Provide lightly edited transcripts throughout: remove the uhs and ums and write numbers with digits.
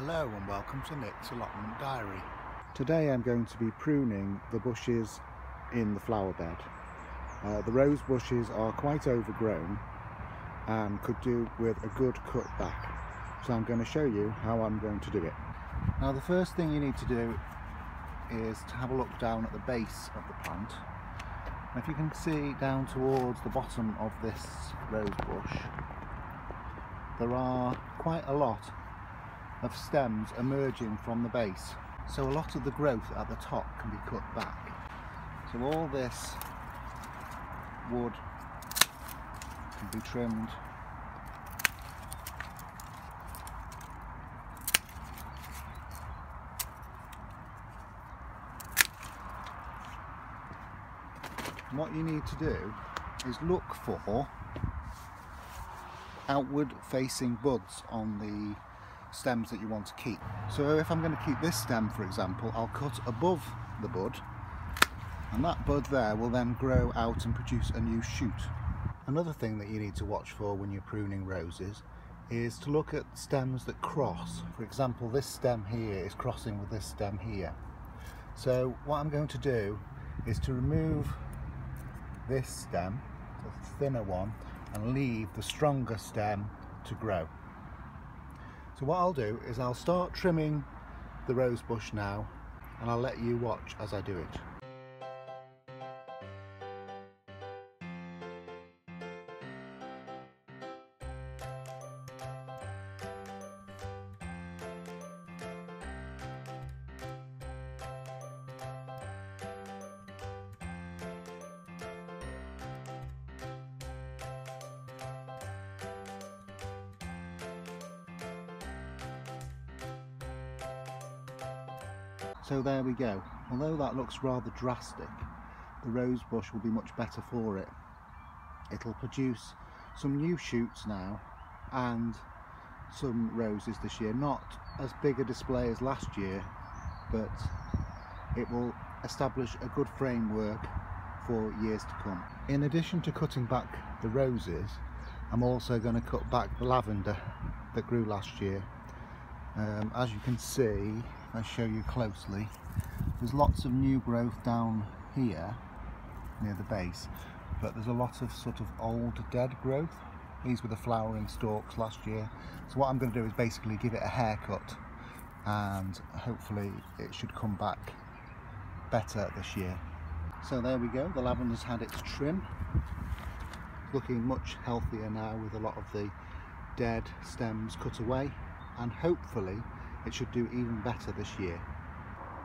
Hello and welcome to Nick's Allotment Diary. Today I'm going to be pruning the bushes in the flower bed. The rose bushes are quite overgrown and could do with a good cut back. So I'm going to show you how I'm going to do it. Now the first thing you need to do is to have a look down at the base of the plant. And if you can see down towards the bottom of this rose bush, there are quite a lot of stems emerging from the base. So a lot of the growth at the top can be cut back. So all this wood can be trimmed. And what you need to do is look for outward facing buds on the stems that you want to keep. So if I'm going to keep this stem, for example, I'll cut above the bud, and that bud there will then grow out and produce a new shoot. Another thing that you need to watch for when you're pruning roses is to look at stems that cross. For example, this stem here is crossing with this stem here. So what I'm going to do is to remove this stem, the thinner one, and leave the stronger stem to grow. So what I'll do is I'll start trimming the rose bush now, and I'll let you watch as I do it. So there we go. Although that looks rather drastic, the rose bush will be much better for it. It'll produce some new shoots now and some roses this year. Not as big a display as last year, but it will establish a good framework for years to come. In addition to cutting back the roses, I'm also going to cut back the lavender that grew last year. As you can see, if I show you closely, there's lots of new growth down here near the base, but there's a lot of sort of old dead growth. These were the flowering stalks last year. So what I'm going to do is basically give it a haircut, and hopefully it should come back better this year. So there we go, the lavender's had its trim. It's looking much healthier now with a lot of the dead stems cut away, and hopefully it should do even better this year.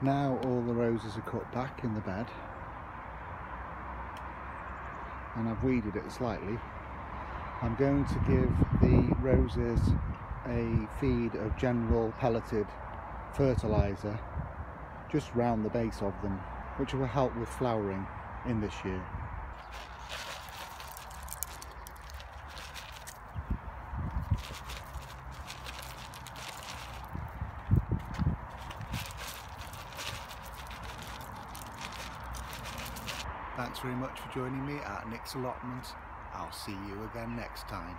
Now all the roses are cut back in the bed, and I've weeded it slightly. I'm going to give the roses a feed of general pelleted fertiliser just round the base of them, which will help with flowering in this year. Thanks very much for joining me at Nick's Allotment. I'll see you again next time.